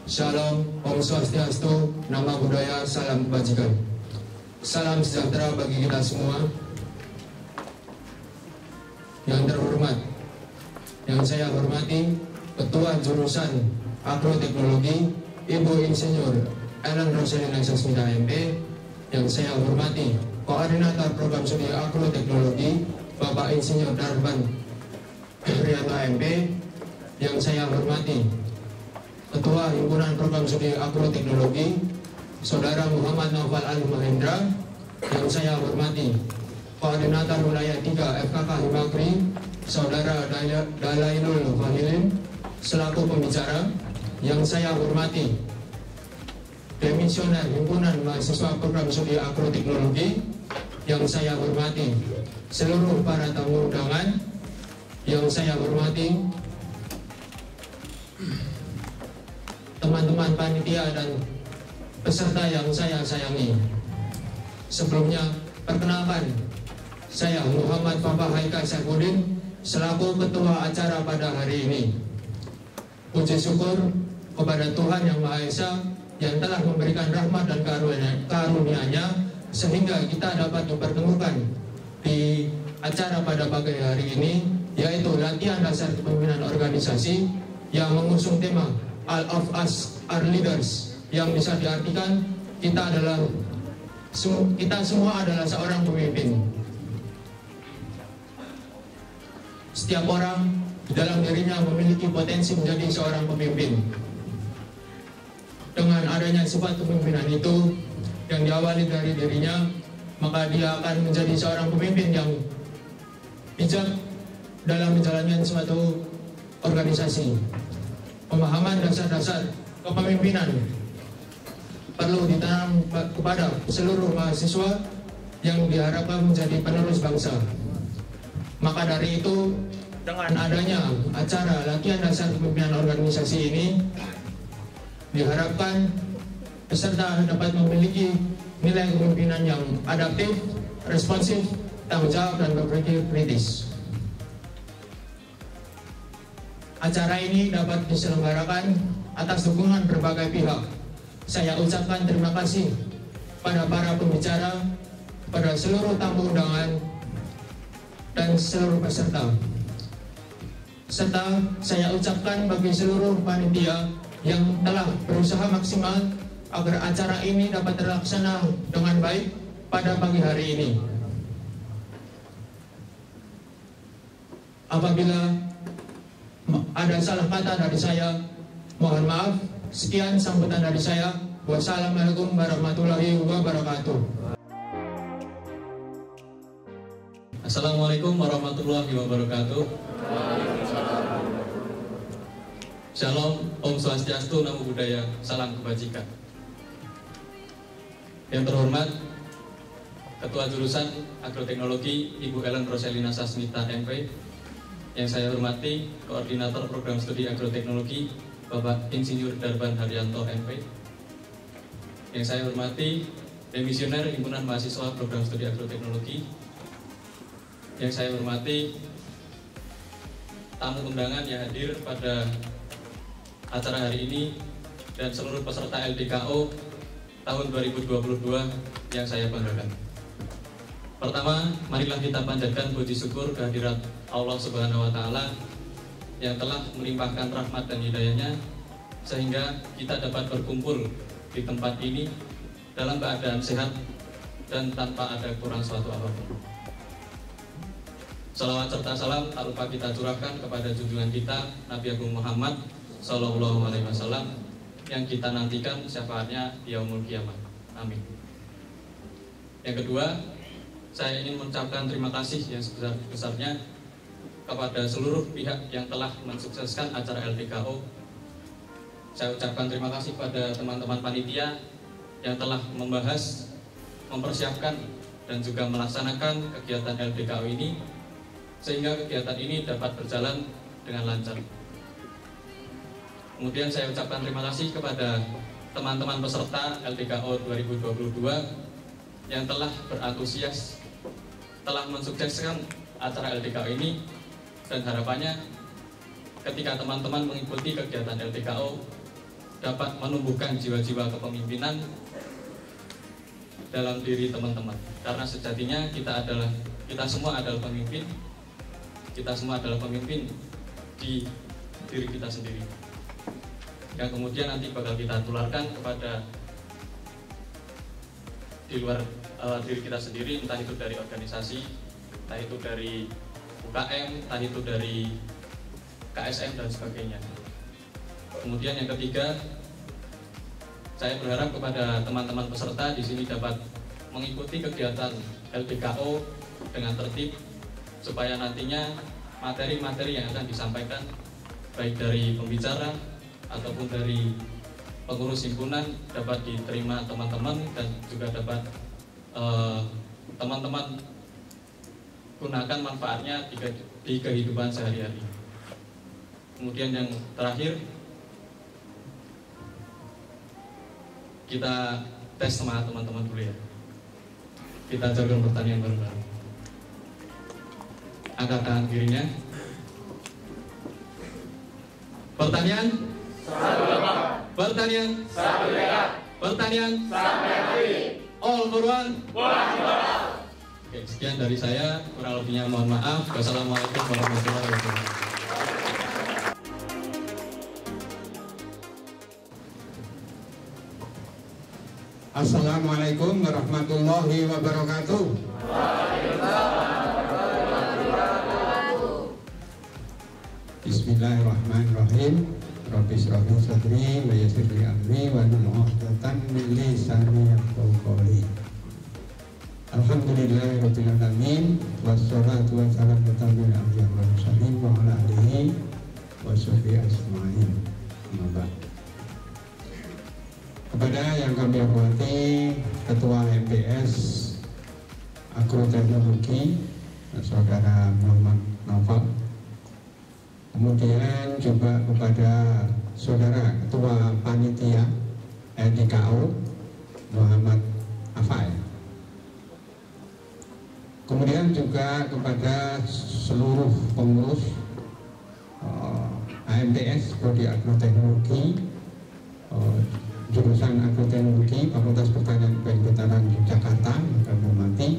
Shalom, Om Swastiastu, Nama Budaya, Salam Kebajikan. Salam sejahtera bagi kita semua. Yang terhormat, yang saya hormati Ketua Jurusan Agroteknologi Ibu Insinyur Ellen Roselina Sasmita MP. Yang saya hormati Koordinator Program Studi Agroteknologi Bapak Insinyur Darban Rianto MP. Yang saya hormati Ketua Himpunan Program Studi Agroteknologi Saudara Muhammad Naufal Al Mahendra. Yang saya hormati Koordinator Wilayah 3 FKK Himakri Saudara Dalainul Fahilin selaku pembicara. Yang saya hormati Demisioner Himpunan Mahasiswa Program Studi Agroteknologi. Yang saya hormati seluruh para tamu undangan. Yang saya hormati teman-teman panitia dan peserta yang saya sayangi. Sebelumnya, perkenalkan, saya Muhammad Papa Haika Saifuddin selaku ketua acara pada hari ini. Puji syukur kepada Tuhan Yang Maha Esa yang telah memberikan rahmat dan karunia-Nya sehingga kita dapat dipertemukan di acara pada pagi hari ini, yaitu latihan dasar kepemimpinan organisasi yang mengusung tema All of us are leaders, yang bisa diartikan kita semua adalah seorang pemimpin. Setiap orang di dalam dirinya memiliki potensi menjadi seorang pemimpin. Dengan adanya sifat kepemimpinan itu yang diawali dari dirinya, maka dia akan menjadi seorang pemimpin yang bijak dalam menjalankan suatu organisasi. Pemahaman dasar-dasar kepemimpinan perlu ditanam kepada seluruh mahasiswa yang diharapkan menjadi penerus bangsa. Maka dari itu, dengan adanya acara latihan dasar kepemimpinan organisasi ini, diharapkan peserta dapat memiliki nilai kepemimpinan yang adaptif, responsif, tanggung jawab, dan berpikir kritis. Acara ini dapat diselenggarakan atas dukungan berbagai pihak. Saya ucapkan terima kasih pada para pembicara, pada seluruh tamu undangan, dan seluruh peserta. Serta saya ucapkan bagi seluruh panitia yang telah berusaha maksimal agar acara ini dapat terlaksana dengan baik pada pagi hari ini. Apabila ada salah kata dari saya, mohon maaf. Sekian sambutan dari saya. Wassalamualaikum warahmatullahi wabarakatuh. Assalamualaikum warahmatullahi wabarakatuh. Shalom, Om Swastiastu, Namo Buddhaya, Salam Kebajikan. Yang terhormat Ketua Jurusan Agroteknologi Ibu Ellen Roselina Sasmita MP. Yang saya hormati Koordinator Program Studi Agroteknologi Bapak Insinyur Darban Haryanto MP. Yang saya hormati Demisioner Himpunan Mahasiswa Program Studi Agroteknologi. Yang saya hormati tamu undangan yang hadir pada acara hari ini dan seluruh peserta LDKO tahun 2022 yang saya banggakan. Pertama, marilah kita panjatkan puji syukur kehadirat Allah Subhanahu wa Ta'ala yang telah melimpahkan rahmat dan hidayahnya sehingga kita dapat berkumpul di tempat ini dalam keadaan sehat dan tanpa ada kurang suatu apapun. Salawat serta salam tak lupa kita curahkan kepada junjungan kita Nabi Agung Muhammad Sallallahu Alaihi Wasallam yang kita nantikan syafaatnya di yaumul kiamat. Amin. Yang kedua, saya ingin mengucapkan terima kasih yang sebesar-besarnya kepada seluruh pihak yang telah mensukseskan acara LDKO. Saya ucapkan terima kasih pada teman-teman panitia yang telah membahas, mempersiapkan, dan juga melaksanakan kegiatan LDKO ini sehingga kegiatan ini dapat berjalan dengan lancar. Kemudian saya ucapkan terima kasih kepada teman-teman peserta LDKO 2022 yang telah berantusias, telah mensukseskan acara LDKO ini, dan harapannya ketika teman-teman mengikuti kegiatan LDKO dapat menumbuhkan jiwa-jiwa kepemimpinan dalam diri teman-teman. Karena sejatinya kita semua adalah pemimpin. Kita semua adalah pemimpin di diri kita sendiri, yang kemudian nanti bakal kita tularkan kepada di luar diri kita sendiri, entah itu dari organisasi, entah itu dari UKM, entah itu dari KSM dan sebagainya. Kemudian yang ketiga, saya berharap kepada teman-teman peserta di sini dapat mengikuti kegiatan LBKO dengan tertib, supaya nantinya materi-materi yang akan disampaikan baik dari pembicara ataupun dari pengurus himpunan dapat diterima teman-teman dan juga dapat teman-teman gunakan manfaatnya di kehidupan sehari-hari. Kemudian yang terakhir, kita tes semangat teman-teman dulu ya. Kita jagoan pertanyaan bareng-bareng. Angkat tangan kirinya. Pertanyaan? Pertanyaan? Pertanyaan? All for one? Oke, sekian dari saya. Kurang lebihnya mohon maaf. Wassalamualaikum warahmatullahi wabarakatuh. Assalamualaikum warahmatullahi wabarakatuh. Bismillahirrahmanirrahim. Rabbi shrah li sadri wa yassir li amri wahlul 'uqdatam min lisani yafqahu qawli. Alhamdulillahirabbil alamin wassalatu wassalamu ala anbiya'il mursalin wa ala alihi wa sahbihi ajma'in. Amma ba'd. Kepada yang kami hormati Ketua MPS Agroteknologi Saudara Muhammad Naufal, kemudian juga kepada Saudara Ketua Panitia LDKO Muhammad Afai, kemudian juga kepada seluruh pengurus AMTS Prodi Agroteknologi jurusan Agroteknologi Fakultas Pertanian Vegetarian Yogyakarta yang kami hormati,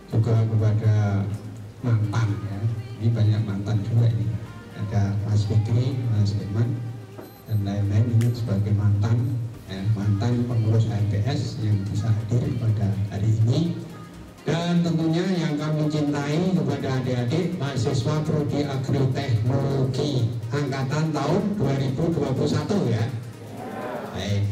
juga kepada mantan ya, ini banyak mantan juga ini, ada Mas Fikri, Mas Iman dan lain-lain, ini sebagai mantan mantan pengurus AMPS yang bisa hadir pada hari ini, dan tentunya yang kami cintai kepada adik-adik mahasiswa Prodi Agroteknologi angkatan tahun 2021 ya. Baik.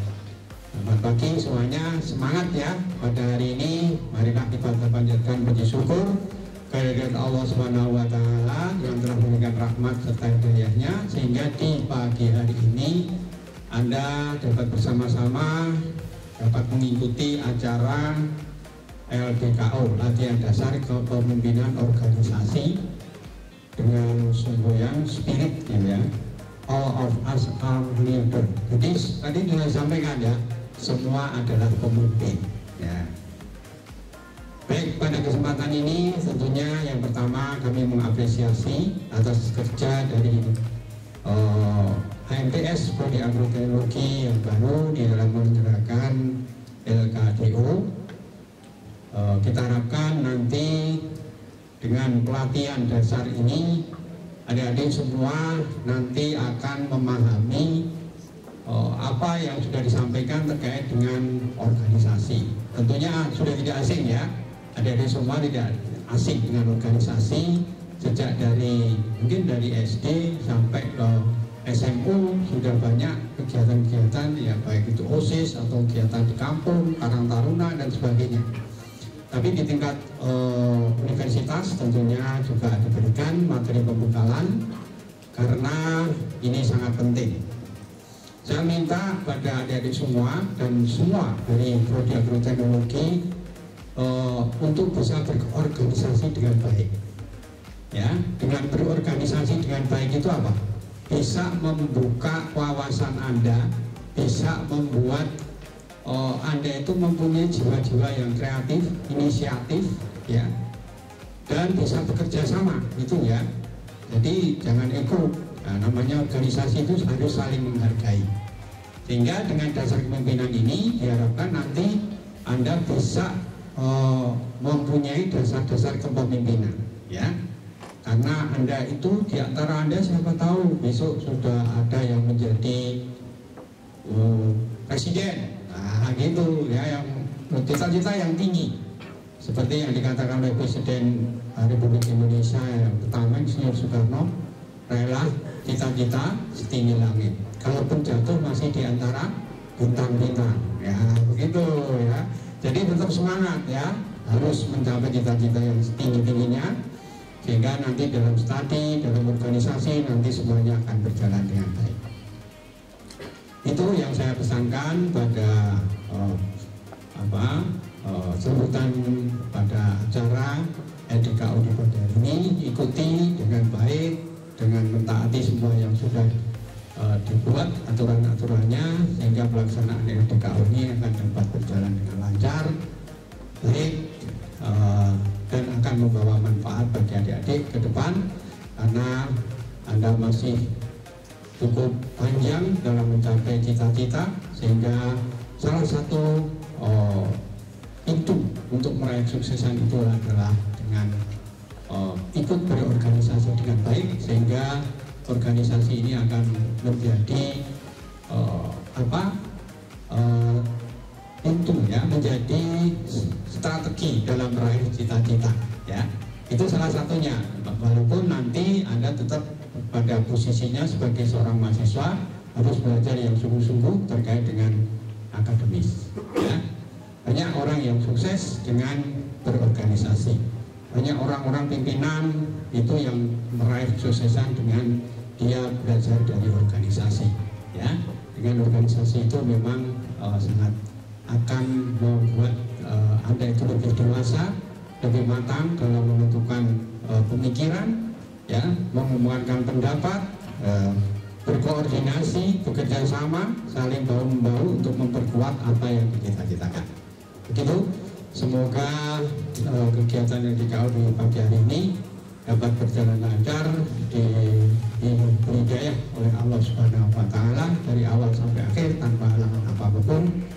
Selamat pagi semuanya, semangat ya pada hari ini. Marilah kita panjatkan puji syukur kehadirat Allah Subhanahu wa taala yang telah memberikan rahmat serta hidayahnya, sehingga di pagi hari ini Anda dapat bersama-sama dapat mengikuti acara LDKO, latihan dasar kepemimpinan organisasi, dengan semboyan spirit ya. All of us are leader. Jadi tadi sudah sampaikan ya, semua adalah pemimpin ya. Baik, pada kesempatan ini tentunya yang pertama kami mengapresiasi atas kerja dari AMTS Prodi Agroteknologi yang baru di dalam menyelenggarakan LKDO. Kita harapkan nanti dengan pelatihan dasar ini adik-adik semua nanti akan memahami apa yang sudah disampaikan terkait dengan organisasi. Tentunya sudah tidak asing ya, adik-adik semua tidak asing dengan organisasi. Sejak mungkin dari SD sampai ke SMU sudah banyak kegiatan-kegiatan ya, baik itu OSIS atau kegiatan di kampung, Karang Taruna dan sebagainya. Tapi di tingkat universitas tentunya juga diberikan materi pembekalan, karena ini sangat penting. Saya minta pada adik-adik semua dan semua dari Prodi Agroteknologi untuk bisa berorganisasi dengan baik. Ya, dengan berorganisasi dengan baik itu apa? Bisa membuka wawasan Anda, bisa membuat Anda itu mempunyai jiwa-jiwa yang kreatif, inisiatif, ya, dan bisa bekerja sama, gitu ya. Jadi jangan ego. Nah, namanya organisasi itu harus saling menghargai. Sehingga dengan dasar kepemimpinan ini diharapkan nanti Anda bisa mempunyai dasar-dasar kepemimpinan, ya. Karena Anda itu di antara Anda siapa tahu besok sudah ada yang menjadi presiden, nah gitu ya, yang cita-cita yang tinggi seperti yang dikatakan oleh Presiden Republik Indonesia yang pertama Insinyur Soekarno, rela cita-cita setinggi langit, kalaupun jatuh masih di antara bintang-bintang, ya begitu ya. Jadi tetap semangat ya, harus mencapai cita-cita yang setinggi-tingginya, sehingga nanti dalam studi, dalam organisasi nanti semuanya akan berjalan dengan baik. Itu yang saya pesankan pada sambutan pada acara LDKU di pada hari ini. Ikuti dengan baik, dengan mentaati semua yang sudah dibuat aturan-aturannya, sehingga pelaksanaan LDKU ini akan dapat berjalan dengan lancar, baik, dan akan membawa manfaat bagi adik-adik ke depan, karena Anda masih cukup panjang dalam mencapai cita-cita, sehingga salah satu pintu untuk meraih kesuksesan itu adalah dengan ikut berorganisasi dengan baik, sehingga organisasi ini akan menjadi pintu ya, menjadi strategi dalam meraih cita-cita ya. Itu salah satunya, walaupun nanti Anda tetap pada posisinya sebagai seorang mahasiswa harus belajar yang sungguh-sungguh terkait dengan akademis ya. Banyak orang yang sukses dengan berorganisasi, banyak orang-orang pimpinan itu yang meraih kesuksesan dengan dia belajar dari organisasi ya. Dengan organisasi itu memang sangat akan membuat Anda itu lebih dewasa, lebih matang dalam menentukan pemikiran ya, mengembangkan pendapat, berkoordinasi, bekerja sama, saling bahu-membahu untuk memperkuat apa yang kita citakan. Begitu, semoga kegiatan yang LDKU di pagi hari ini dapat berjalan lancar, diberi hidayah oleh Allah Subhanahu wa Ta'ala dari awal sampai akhir tanpa halangan apapun.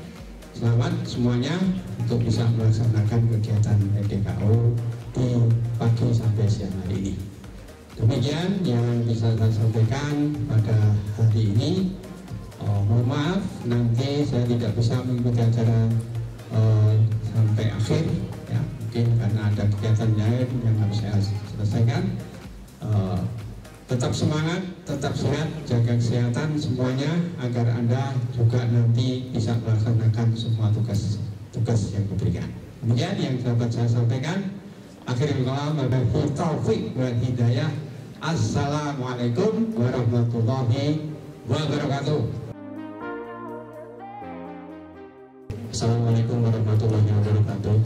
Selamat semuanya untuk bisa melaksanakan kegiatan LDKU di pagi sampai siang hari ini. Demikian yang bisa saya sampaikan pada hari ini. Mohon maaf nanti saya tidak bisa mengikuti acara sampai akhir ya, mungkin karena ada kegiatan lain yang harus saya selesaikan. Tetap semangat, tetap sehat, jaga kesehatan semuanya agar Anda juga nanti bisa melaksanakan semua tugas yang diberikan. Demikian yang dapat saya sampaikan. Akhirul kalam, wabillahi taufiq wal hidayah. Assalamualaikum warahmatullahi wabarakatuh. Assalamualaikum warahmatullahi wabarakatuh.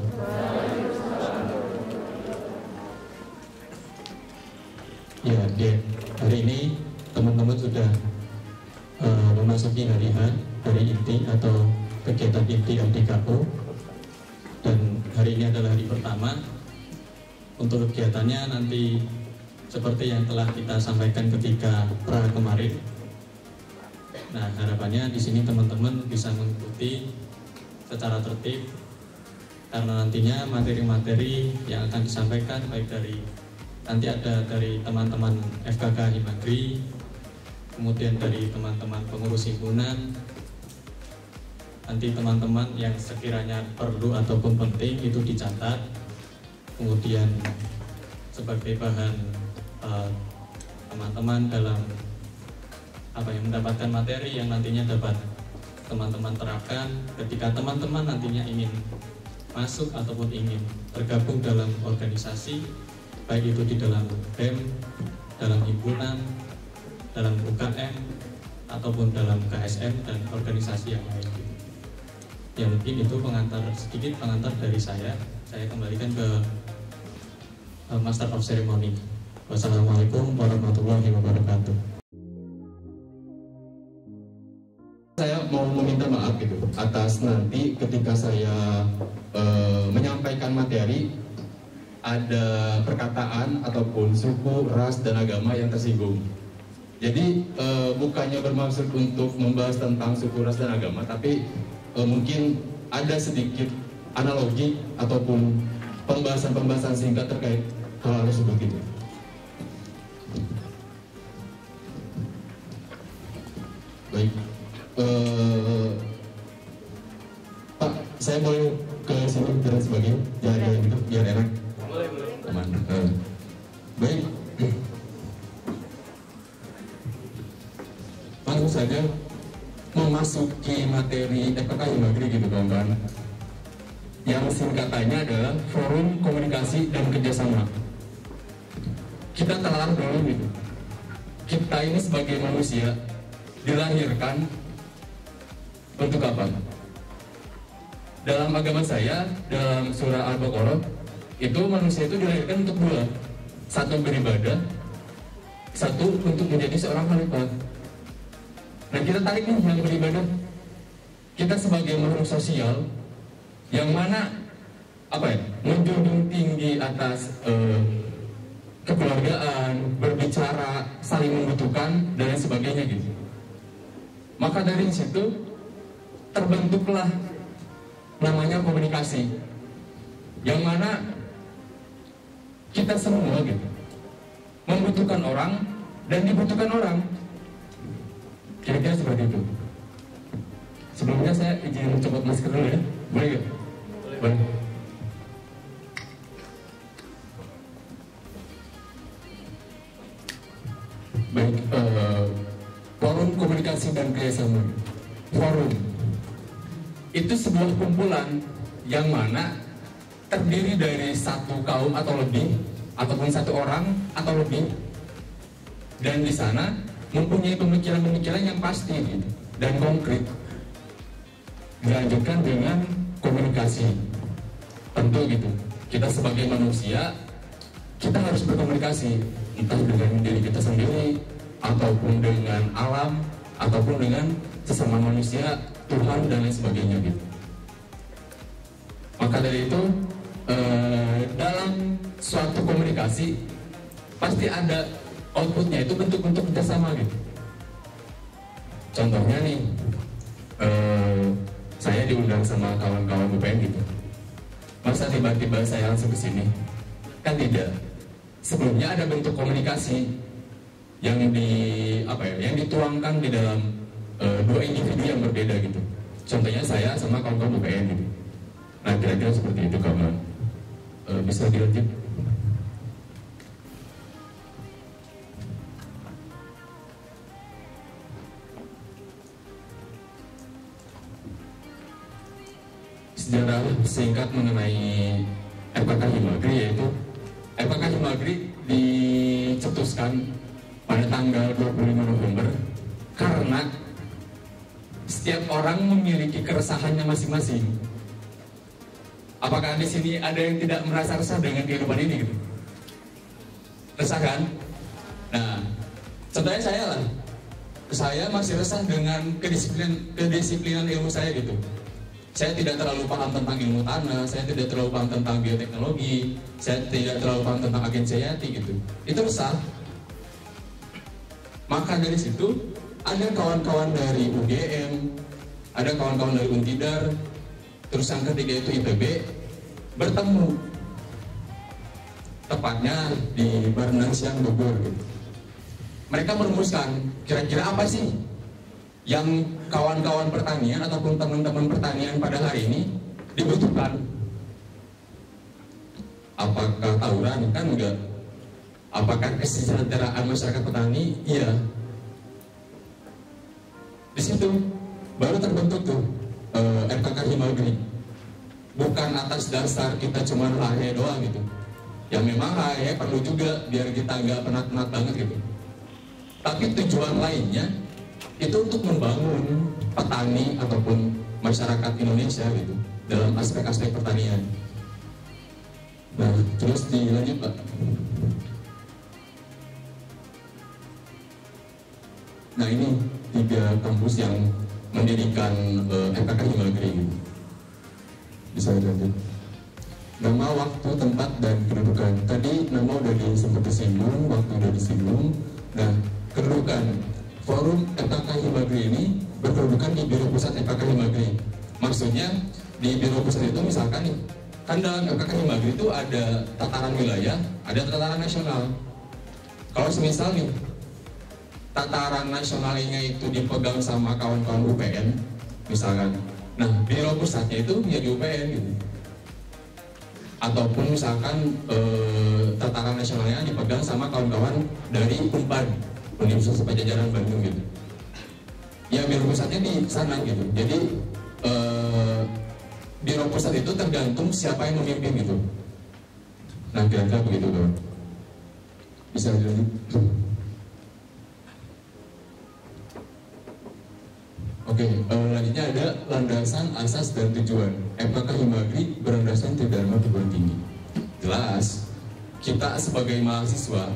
Ya, hari ini teman-teman sudah memasuki hari inti atau kegiatan inti LDKU, dan hari ini adalah hari pertama. Untuk kegiatannya nanti seperti yang telah kita sampaikan ketika pra kemarin. Nah, harapannya di sini teman-teman bisa mengikuti secara tertib, karena nantinya materi-materi yang akan disampaikan baik dari nanti ada dari teman-teman FKK Himagri, kemudian dari teman-teman pengurus himpunan, nanti teman-teman yang sekiranya perlu ataupun penting itu dicatat, kemudian sebagai bahan teman-teman dalam yang mendapatkan materi yang nantinya dapat teman-teman terapkan ketika teman-teman nantinya ingin masuk ataupun ingin tergabung dalam organisasi, baik itu di dalam BEM, dalam himpunan, dalam UKM, ataupun dalam KSM dan organisasi yang lain. Ya mungkin itu sedikit pengantar dari saya. Saya kembalikan ke Master of Ceremony. Wassalamualaikum warahmatullahi wabarakatuh. Saya mau meminta maaf gitu atas nanti ketika saya menyampaikan materi ada perkataan ataupun suku, ras dan agama yang tersinggung. Jadi bukannya bermaksud untuk membahas tentang suku, ras, dan agama, tapi mungkin ada sedikit analogi ataupun pembahasan singkat terkait hal tersebut gitu. Baik, Pak, saya boleh ke sini dan sebagainya, jangan gitu, biar enak. Boleh. Aman. Baik, langsung saja memasuki materi FKK Himagri gitu kawan-kawan. Yang singkatannya adalah Forum Komunikasi dan Kerjasama. Kita telah dulu gitu. Kita ini sebagai manusia dilahirkan untuk apa? Dalam agama saya, dalam surah Al-Baqarah, itu manusia itu dilahirkan untuk dua. Satu beribadah, satu untuk menjadi seorang khalifah. Nah kita tarik nih yang beribadah. Kita sebagai makhluk sosial, yang mana menjunjung tinggi atas kekeluargaan, berbicara, saling membutuhkan dan lain sebagainya gitu. Maka dari situ terbentuklah namanya komunikasi, yang mana kita semua gitu membutuhkan orang dan dibutuhkan orang. Kira-kira seperti itu. Sebelumnya saya izin mencopot masker dulu ya. Boleh gak? Boleh. Baik, Forum Komunikasi dan Kerjasama. Forum itu sebuah kumpulan yang mana terdiri dari satu kaum atau lebih, ataupun satu orang atau lebih, dan di sana mempunyai pemikiran-pemikiran yang pasti gitu, dan konkret. Dilanjutkan dengan komunikasi. Tentu gitu, kita sebagai manusia kita harus berkomunikasi, entah dengan diri kita sendiri, ataupun dengan alam, ataupun dengan sesama manusia, Tuhan dan lain sebagainya gitu. Maka dari itu dalam suatu komunikasi pasti ada outputnya, itu bentuk-bentuk kerjasama gitu. Contohnya nih, saya diundang sama kawan-kawan UPN gitu. Masa tiba-tiba saya langsung ke sini? Kan tidak. Sebelumnya ada bentuk komunikasi yang yang dituangkan di dalam dua individu yang berbeda gitu. Contohnya saya sama kawan-kawan UPN gitu. Nah kira-kira seperti itu kawan. Bisa dilanjut? Sejarah singkat mengenai FKK Himagri, yaitu FKK Himagri dicetuskan pada tanggal 25 November karena setiap orang memiliki keresahannya masing-masing. Apakah di sini ada yang tidak merasa resah dengan kehidupan ini gitu? Resah kan? Nah, contohnya saya lah. Saya masih resah dengan kedisiplinan ilmu saya gitu. Saya tidak terlalu paham tentang ilmu tanah, saya tidak terlalu paham tentang bioteknologi, saya tidak terlalu paham tentang agensi hayati gitu. Itu resah. Maka dari situ ada kawan-kawan dari UGM, ada kawan-kawan dari Untidar, terus yang ketiga itu IPB, bertemu tepatnya di Barnang Siang Bogor gitu. Mereka merumuskan kira-kira apa sih yang kawan-kawan pertanian ataupun teman-teman pertanian pada hari ini dibutuhkan. Apakah tawuran? Kan enggak. Apakah kesejahteraan masyarakat petani? Iya. Di situ baru terbentuk tuh FKK Himagri. Bukan atas dasar kita cuma hahe doang gitu. Ya memang hahe perlu juga biar kita nggak penat-penat banget gitu. Tapi tujuan lainnya itu untuk membangun petani ataupun masyarakat Indonesia gitu dalam aspek-aspek pertanian. Nah, terus dilanjut Pak. Nah ini 3 kampus yang mendirikan FKK Himagri gitu. Bisa dilanjut. Nama, waktu, tempat, dan kedudukan. Tadi nama udah sempat disinggung, waktu udah disinggung. Nah, kedudukan forum FKK Himagri ini berkedudukan di Biro Pusat FKK Himagri. Maksudnya di Biro Pusat itu misalkan nih, kan dalam FKK Himagri itu ada tataran wilayah, ada tataran nasional. Kalau semisal nih tataran nasionalnya itu dipegang sama kawan-kawan UPN misalkan, nah Biro Pusatnya itu ya di UPN gitu. Ataupun misalkan tataran nasionalnya dipegang sama kawan-kawan dari UNPAD, Universitas Pajajaran Bandung gitu. Ya Biro Pusatnya di sana gitu. Jadi Biro Pusat itu tergantung siapa yang memimpin gitu. Nah kira-kira begitu tuh. Bisa dilanjut. Oke, selanjutnya ada landasan, asas, dan tujuan. FKK Himagri berlandasan Tridharma Perguruan Tinggi. Jelas, kita sebagai mahasiswa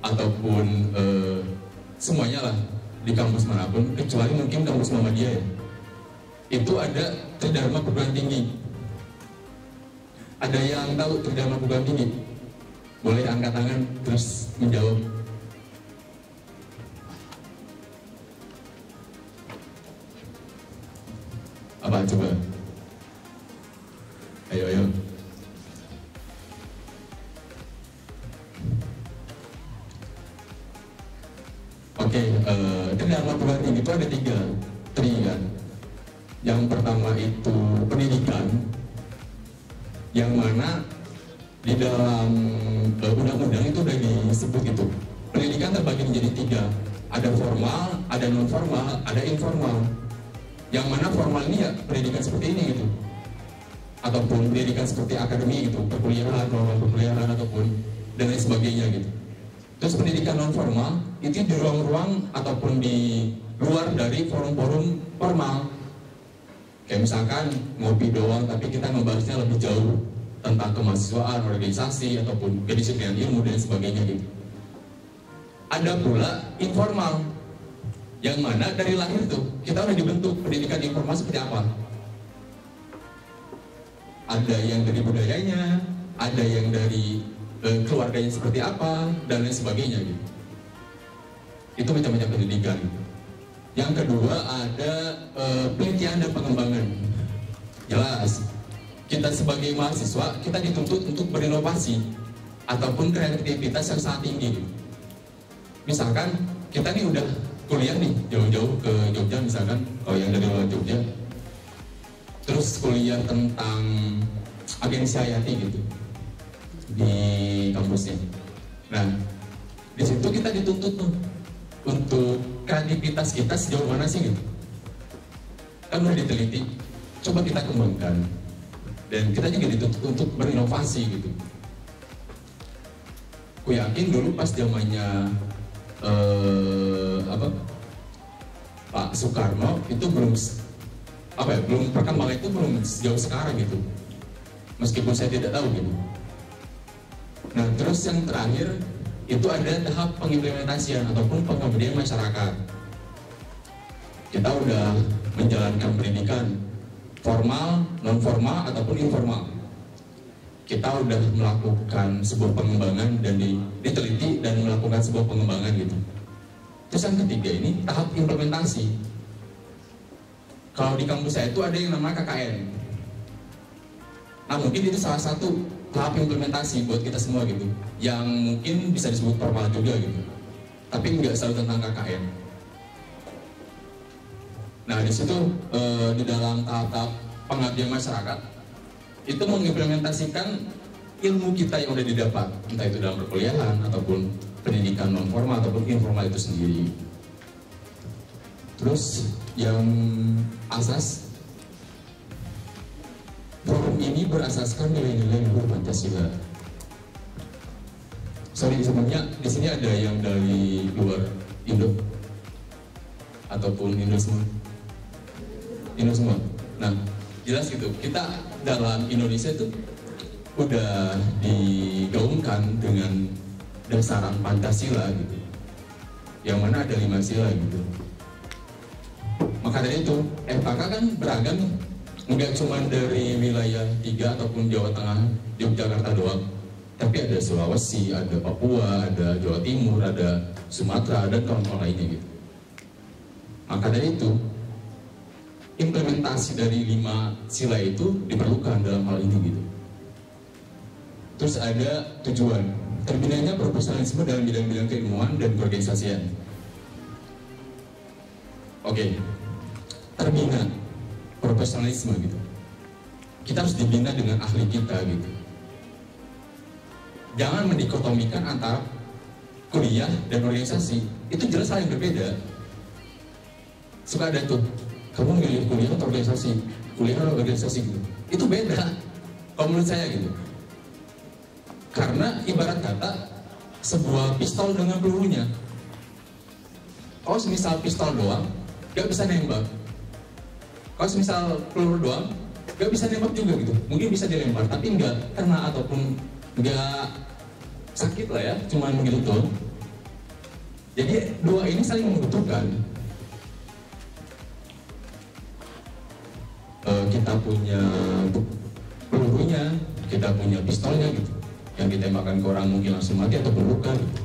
ataupun semuanya lah di kampus manapun, kecuali mungkin kampus Muhammadiyah ya, itu ada Tridharma Perguruan Tinggi. Ada yang tahu Tridharma Perguruan Tinggi? Boleh angkat tangan terus menjawab. Apa coba? Ayo. Oke, Tridharma Perguruan Tinggi itu ada 3 tri kan. Yang pertama itu pendidikan, yang mana di dalam undang-undang itu udah disebut gitu. Pendidikan terbagi menjadi 3, ada formal, ada non formal, ada informal. Yang mana formal ini ya pendidikan seperti ini gitu, ataupun pendidikan seperti akademi gitu, perkuliahan, program perkuliahan ataupun dan lain sebagainya gitu. Terus pendidikan non formal itu di ruang-ruang ataupun di luar dari forum-forum formal. Kayak misalkan ngopi doang tapi kita membahasnya lebih jauh tentang kemahasiswaan, organisasi ataupun kedisiplinan ilmu dan sebagainya gitu. Ada pula informal, yang mana dari lahir tuh kita udah dibentuk pendidikan informal seperti apa. Ada yang dari budayanya, ada yang dari keluarganya seperti apa dan lain sebagainya gitu. Itu macam-macam pendidikan gitu. Yang kedua ada penelitian dan pengembangan. Jelas, kita sebagai mahasiswa kita dituntut untuk berinovasi ataupun kreativitas yang sangat tinggi gitu. Misalkan kita nih udah kuliah nih jauh-jauh ke Jogja misalkan, kalau yang dari luar Jogja, terus kuliah tentang agensi hayati gitu di kampusnya. Nah di situ kita dituntut tuh untuk kreativitas kita sejauh mana sih gitu. Kan udah diteliti, coba kita kembangkan, dan kita juga dituntut untuk berinovasi gitu. Aku yakin dulu pas zamannya Pak Soekarno itu belum perkembangan itu belum sejauh sekarang gitu, meskipun saya tidak tahu gitu. Nah terus yang terakhir itu ada tahap pengimplementasian ataupun pengabdian masyarakat. Kita udah menjalankan pendidikan formal, non formal ataupun informal. Kita udah melakukan sebuah pengembangan dan diteliti dan melakukan sebuah pengembangan gitu. Terus yang ketiga ini tahap implementasi. Kalau di kampus saya itu ada yang namanya KKN. Nah mungkin itu salah satu tahap implementasi buat kita semua gitu, yang mungkin bisa disebut formal juga gitu, tapi nggak selalu tentang KKN. Nah di situ di dalam tahap-tahap pengabdian masyarakat itu mengimplementasikan ilmu kita yang udah didapat, entah itu dalam perkuliahan ataupun pendidikan non formal ataupun informal itu sendiri. Terus yang asas, forum ini berasaskan nilai-nilai luhur Pancasila. Sorry, sebenarnya di sini ada yang dari luar Indo ataupun Indo semua. Indo semua. Nah, jelas gitu. Kita dalam Indonesia itu udah digaungkan dengan dasaran Pancasila gitu, yang mana ada 5 sila gitu. Maka dari itu FKK kan beragam nih, nggak cuma dari wilayah 3 ataupun Jawa Tengah, Yogyakarta doang, tapi ada Sulawesi, ada Papua, ada Jawa Timur, ada Sumatera, dan kawan-kawan lainnya gitu. Maka dari itu, implementasi dari 5 sila itu diperlukan dalam hal ini gitu. Terus ada tujuan, terbinanya profesionalisme dalam bidang-bidang keilmuan dan keorganisasian. Oke, terbina profesionalisme gitu. Kita harus dibina dengan ahli kita gitu. Jangan mendikotomikan antara kuliah dan organisasi. Itu jelas hal yang berbeda. Suka ada tuh, kamu milih kuliah atau organisasi, kuliah atau organisasi gitu. Itu beda, kalau menurut saya gitu. Karena ibarat kata sebuah pistol dengan pelurunya. Kalau semisal pistol doang, gak bisa nembak. Kalau semisal peluru doang, gak bisa nembak juga gitu. Mungkin bisa dilempar, tapi nggak kena ataupun nggak sakit lah ya, cuman gitu tuh. Jadi dua ini saling membutuhkan. Kita punya pelurunya, kita punya pistolnya gitu. Yang ditembakkan ke orang mungkin langsung mati atau luka gitu.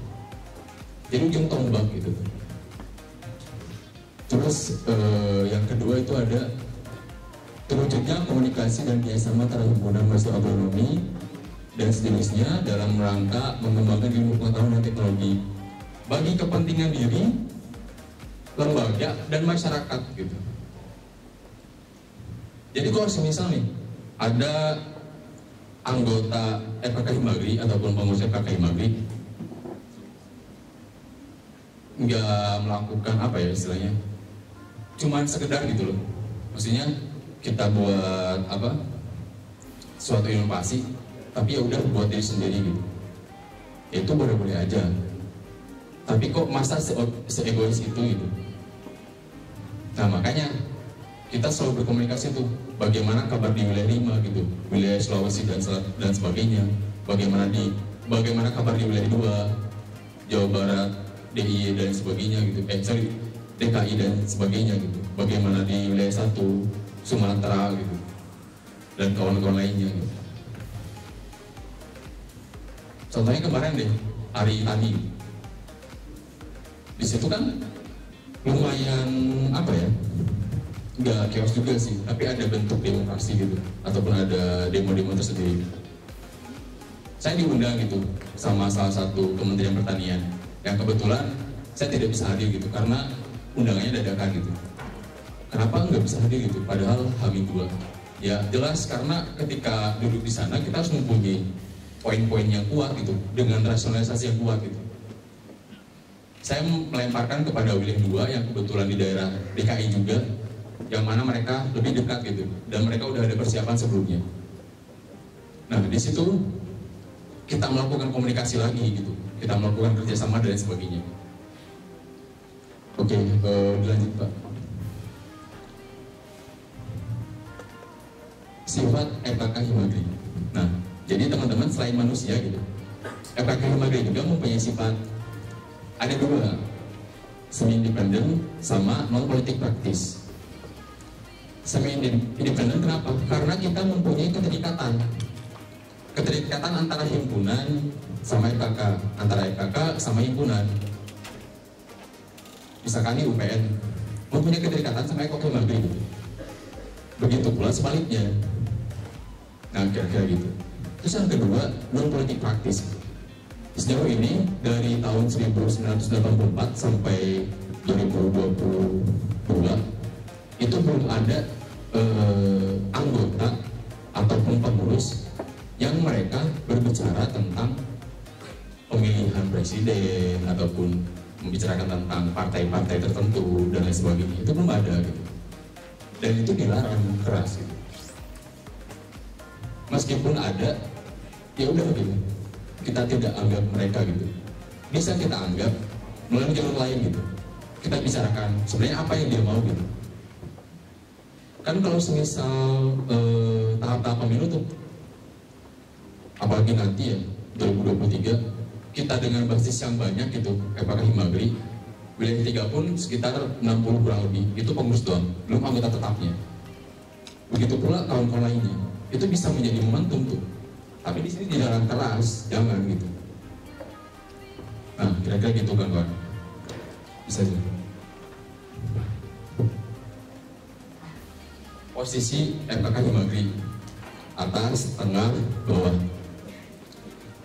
Jadi ujung tombak gitu. Terus yang kedua itu ada terwujudnya komunikasi dan kerjasama antara himpunan mahasiswa agronomi dan sejenisnya dalam rangka mengembangkan ilmu pengetahuan dan teknologi bagi kepentingan diri, lembaga, dan masyarakat gitu. Jadi kalau semisal nih ada anggota FKK Himagri ataupun pengurus FKK Himagri nggak melakukan apa ya istilahnya, cuman sekedar gitu loh, maksudnya kita buat apa suatu inovasi tapi ya udah buat diri sendiri gitu, itu boleh-boleh aja. Tapi kok masa se-egois itu gitu. Nah makanya kita selalu berkomunikasi tuh, bagaimana kabar di wilayah 5 gitu, wilayah Sulawesi dan sebagainya, bagaimana kabar di wilayah 2, Jawa Barat, DIY dan sebagainya gitu, DKI dan sebagainya gitu, bagaimana di wilayah 1, Sumatera gitu, dan kawan-kawan lainnya gitu. Contohnya kemarin deh, Hari Tani, di situ kan lumayan apa ya, nggak chaos juga sih, tapi ada bentuk demokrasi gitu, ataupun ada demo-demo tersendiri. Saya diundang gitu sama salah satu Kementerian Pertanian, yang kebetulan saya tidak bisa hadir gitu karena undangannya dadakan gitu. Kenapa nggak bisa hadir gitu? Padahal H-2. Ya jelas karena ketika duduk di sana kita harus mempunyai poin-poin yang kuat gitu, dengan rasionalisasi yang kuat gitu. Saya melemparkan kepada wilayah 2 yang kebetulan di daerah DKI juga, yang mana mereka lebih dekat gitu, dan mereka udah ada persiapan sebelumnya. Nah di situ kita melakukan komunikasi lagi gitu, kita melakukan kerjasama dan sebagainya. Oke, dilanjut Pak. Sifat FKK Himagri. Nah, jadi teman-teman selain manusia gitu, FKK Himagri juga mempunyai sifat, ada 2, semi independen sama non politik praktis. Semi independen kenapa? Karena kita mempunyai keterikatan antara himpunan sama FKK, antara FKK sama himpunan. Misalkan nih UPN mempunyai keterikatan sama FKK Himagri gitu. Begitu pula sebaliknya. Nah kira-kira gitu. Terus yang kedua, non politik praktis. Sejauh ini dari tahun 1984 sampai 2022 itu belum ada anggota ataupun pengurus yang mereka berbicara tentang pemilihan presiden ataupun membicarakan tentang partai-partai tertentu dan lain sebagainya. Itu belum ada gitu. Dan itu dilarang keras gitu. Meskipun ada, ya udah gitu, kita tidak anggap mereka gitu. Bisa kita anggap melalui jalur lain gitu. Kita bicarakan sebenarnya apa yang dia mau gitu. Kan kalau semisal tahap-tahap pemilu tuh, apalagi nanti ya 2023, kita dengan basis yang banyak gitu, FKK Himagri, wilayah 3 pun sekitar 60 kurang lebih, itu pengurus doang, belum anggota tetapnya. Begitu pula kawan-kawan lainnya, itu bisa menjadi momentum tuh Tapi di sini di dalam kelas jangan gitu. Nah, kira-kira gitu kan kawan. Bisa aja. Posisi FKK Himagri, atas, tengah, bawah.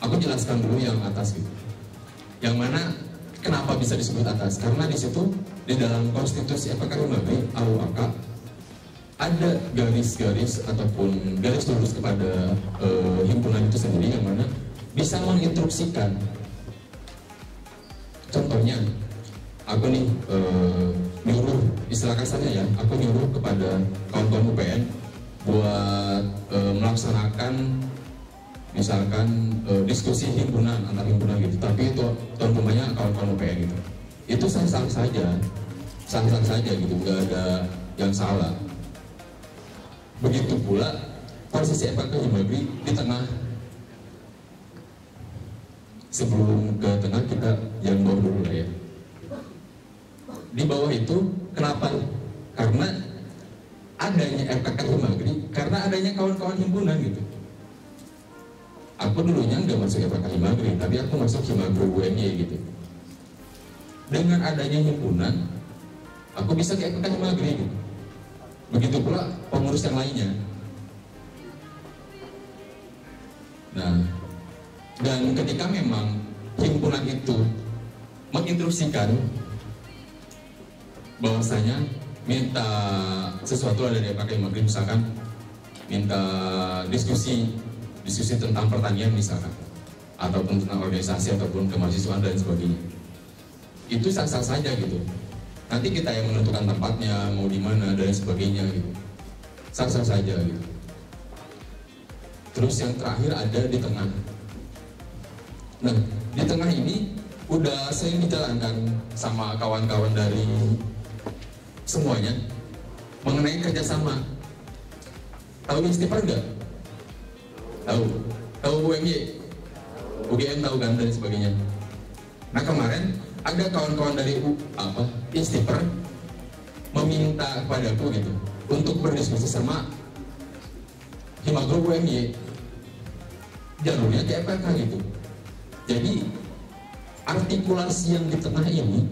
Aku jelaskan dulu yang atas gitu. Yang mana kenapa bisa disebut atas? Karena di situ di dalam konstitusi FKK Himagri AUAK ada garis-garis ataupun garis lurus kepada himpunan itu sendiri yang mana bisa menginstruksikan. Contohnya, aku nih nyuruh, istilah kasarnya ya, aku nyuruh kepada kawan-kawan UPN buat melaksanakan misalkan diskusi himpunan antar himpunan gitu, tapi itu tuan rumahnya kawan-kawan UPN gitu. Itu sah-sah saja gitu, nggak ada yang salah. Begitu pula posisi FKK Himagri di tengah. Sebelum ke tengah kita yang bawah dulu lah ya. Di bawah itu kenapa? Karena adanya FKK Himagri, karena adanya kawan-kawan himpunan gitu. Aku dulunya nggak masuk FKK Himagri, tapi aku masuk Himagri UMY gitu. Dengan adanya himpunan, aku bisa ke FKK Himagri gitu. Begitu pula pengurus yang lainnya. Nah, dan ketika memang himpunan itu menginstruksikan bahwasanya minta sesuatu dari FKK Himagri, misalkan minta diskusi tentang pertanian misalkan, ataupun tentang organisasi ataupun kemahasiswaan dan sebagainya, itu sah-sah saja gitu. Nanti kita yang menentukan tempatnya, mau di mana dan sebagainya gitu. Sah-sah saja gitu. Terus yang terakhir ada di tengah. Nah, di tengah ini udah sering dijalankan sama kawan-kawan dari semuanya mengenai kerjasama. Tahu istighfar nggak? Tahu UMY, UGM tahu kan dan sebagainya. Nah kemarin ada kawan-kawan dari istighfar meminta kepadaku gitu untuk berdiskusi sama Himagro UMY, jalurnya ke FKK gitu. Jadi artikulasi yang di tengah ini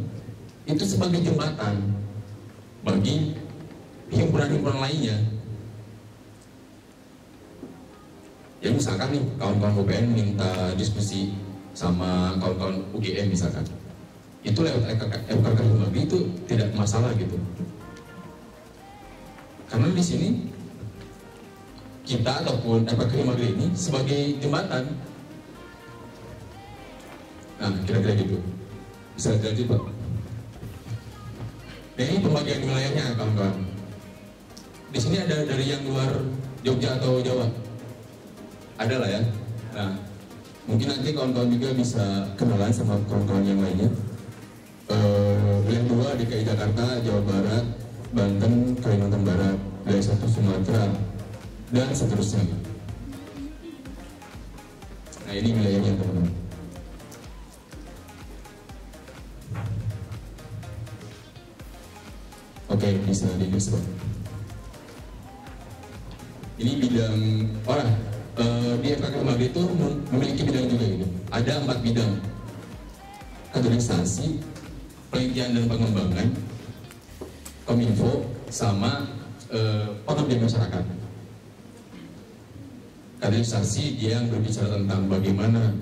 itu sebagai jembatan bagi himpunan-himpunan lainnya. Ya misalkan nih kawan-kawan UPN minta diskusi sama kawan-kawan UGM misalkan, itu lewat FKK Himagri itu tidak masalah gitu. Karena di sini kita ataupun FKK Himagri ini sebagai jembatan. Nah kira-kira gitu. Bisa jadi Pak. Nah, ini pembagian wilayahnya kawan-kawan. Di sini ada dari yang luar Jogja atau Jawa? Ada lah ya. Nah, mungkin nanti kawan-kawan juga bisa kenalan sama kawan-kawan yang lainnya. Yang dua DKI Jakarta, Jawa Barat, Banten, Kalimantan Barat, wilayah 1 Sumatera, dan seterusnya. Nah ini wilayahnya teman-teman. Oke, bisa di-news Pak. Ini bidang orang. Di FKK Himagri itu memiliki bidang juga gitu. Ada 4 bidang: kaderisasi, penelitian dan pengembangan, kominfo, sama pengabdian masyarakat. Kaderisasi dia yang berbicara tentang bagaimana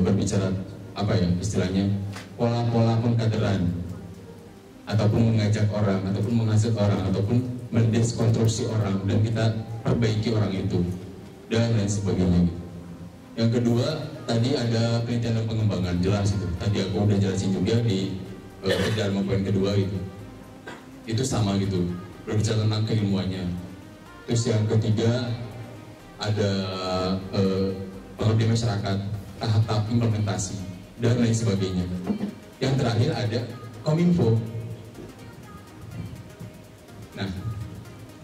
berbicara apa ya istilahnya, pola-pola pengkaderan, ataupun mengajak orang, ataupun menghasut orang, ataupun mendeskonstruksi orang dan kita perbaiki orang itu, dan lain sebagainya gitu. Yang kedua tadi ada penelitian dan pengembangan, jelas itu. Tadi aku udah jelasin juga di dalam poin kedua gitu. Itu sama gitu, berbicara tentang keilmuannya. Terus yang ketiga ada pengabdian masyarakat, tahap-tahap implementasi dan lain sebagainya. Yang terakhir ada kominfo. Nah,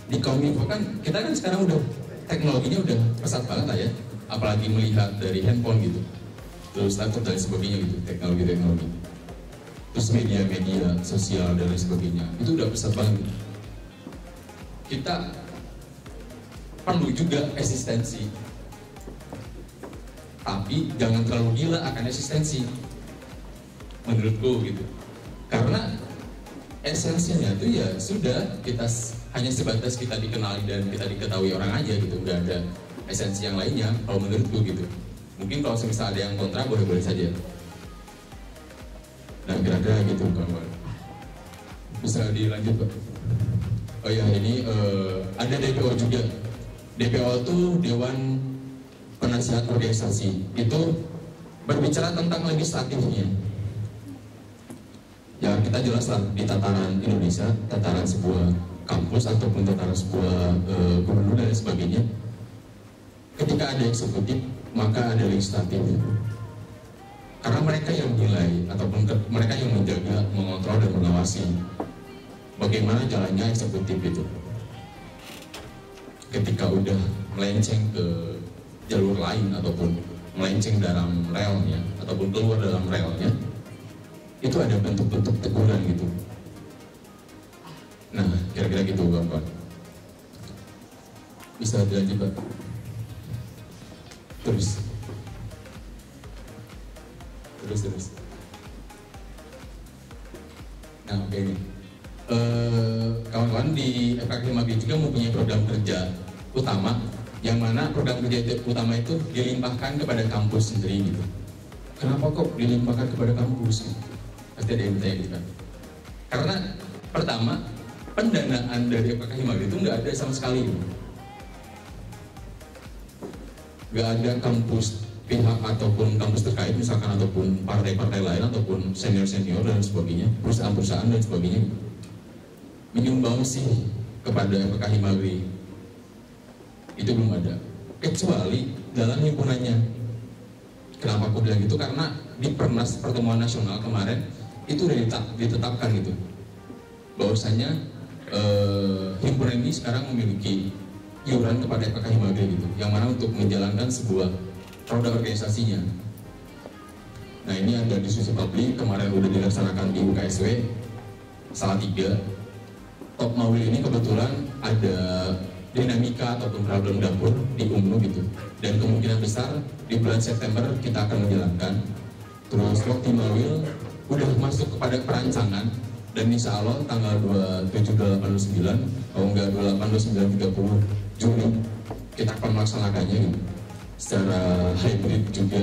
di kominfo kan kita kan sekarang udah teknologinya udah pesat banget lah ya, apalagi melihat dari handphone gitu, terus laptop dan sebagainya gitu, teknologi. Terus media sosial dan lain sebagainya, itu udah pesat banget. Kita perlu juga eksistensi tapi jangan terlalu gila akan eksistensi menurutku gitu. Karena esensinya itu ya sudah, kita hanya sebatas kita dikenali dan kita diketahui orang aja gitu, nggak ada esensi yang lainnya kalau menurutku gitu. Mungkin kalau misalnya ada yang kontra boleh-boleh saja. Nah kira-kira gitu kawan. Bisa dilanjut Pak? Oh ya, ini ada DPO juga. DPO itu Dewan Penasihat Organisasi. Itu berbicara tentang legislatifnya. Ya kita jelas lah di tataran Indonesia, tataran sebuah kampus ataupun tataran sebuah gubernur dan sebagainya. Ketika ada eksekutif, maka ada legislatif. Karena mereka yang menilai ataupun mereka yang menjaga, mengontrol dan mengawasi bagaimana jalannya eksekutif itu. Ketika udah melenceng ke jalur lain ataupun melenceng dalam relnya ataupun keluar dalam relnya, itu ada bentuk-bentuk teguran gitu. Nah, kira-kira gitu kawan-kawan. Bisa dilanjut Pak? Terus. Nah, oke nih. Kawan-kawan di FKK Himagri juga mempunyai program kerja utama, yang mana program kerja utama itu dilimpahkan kepada kampus sendiri gitu. Kenapa kok dilimpahkan kepada kampus? Pasti ada yang bertanya gitu kan. Karena pertama, pendanaan dari FKK Himagri itu nggak ada sama sekali. Nggak ada kampus pihak ataupun kampus terkait misalkan ataupun partai-partai lain ataupun senior-senior dan sebagainya, perusahaan-perusahaan dan sebagainya menyumbangsi kepada FKK Himagri. Itu belum ada, kecuali dalam himpunannya. Kenapa aku bilang gitu? Karena di Pernas Pertemuan Nasional kemarin itu udah ditetapkan gitu, bahwasanya himpunan ini sekarang memiliki iuran kepada FKK Himagri gitu, yang mana untuk menjalankan sebuah roda organisasinya. Nah ini ada diskusi publik kemarin udah dilaksanakan di UKSW Salatiga. Top Mawil ini kebetulan ada dinamika ataupun problem dapur di UMNU gitu, dan kemungkinan besar di bulan September kita akan menjalankan. Terus waktu Mawil udah masuk kepada perancangan, dan insya Allah tanggal 27, 28, 29 kalau enggak 28, 29, 30 Juni kita akan melaksanakannya gitu, secara hybrid juga.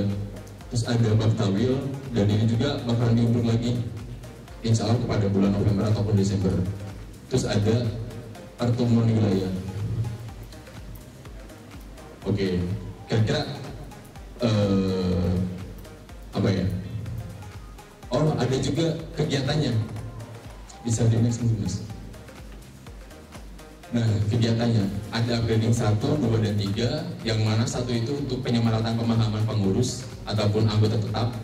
Terus ada Baktawil, dan ini juga bakalan diundur lagi insya Allah kepada bulan November ataupun Desember. Terus ada pertemuan wilayah. Oke, kira-kira apa ya? Oh, ada juga kegiatannya. Bisa di next Mas. Nah, kegiatannya ada upgrading 1, 2, dan 3, yang mana 1 itu untuk penyamaratan pemahaman pengurus ataupun anggota tetap,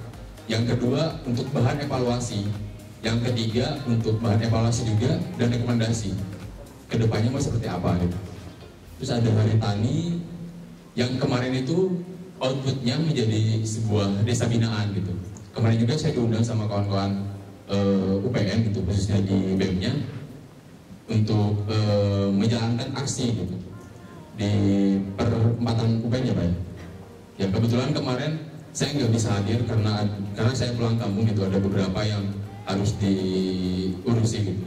yang kedua untuk bahan evaluasi, yang ketiga untuk bahan evaluasi juga dan rekomendasi kedepannya mau seperti apa gitu. Terus ada hari tani yang kemarin itu outputnya menjadi sebuah desa binaan gitu. Kemarin juga saya diundang sama kawan-kawan UPN gitu, khususnya di BEM-nya, untuk menjalankan aksi gitu di perempatan UPN ya Pak ya. Ya kebetulan kemarin saya nggak bisa hadir karena saya pulang kampung gitu, ada beberapa yang harus diurusi gitu.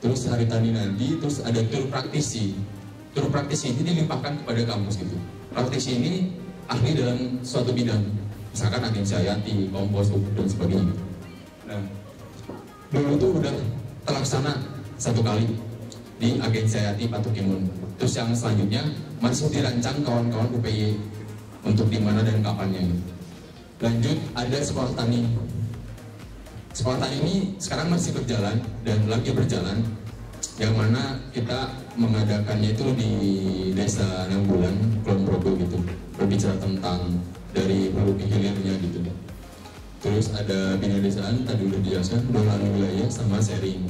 Terus hari tani nanti, terus ada tur praktisi. Tur praktisi ini dilimpahkan kepada kampus gitu. Praktisi ini ahli dalam suatu bidang, misalkan agensi hayati, kompos, dan sebagainya. Nah, dulu itu udah terlaksana 1 kali di agensi hayati Patukimun. Terus yang selanjutnya masih dirancang kawan-kawan UPY untuk di mana dan kapannya gitu. Lanjut ada sekolah tani. Sekolah tani ini sekarang masih berjalan dan lagi berjalan, yang mana kita mengadakannya itu di Desa Nanggulan, Kulon Progo gitu, berbicara tentang dari hulu ke hilirnya gitu. Terus ada bina desaan, tadi udah dijelaskan, pengelolaan wilayah sama sharing.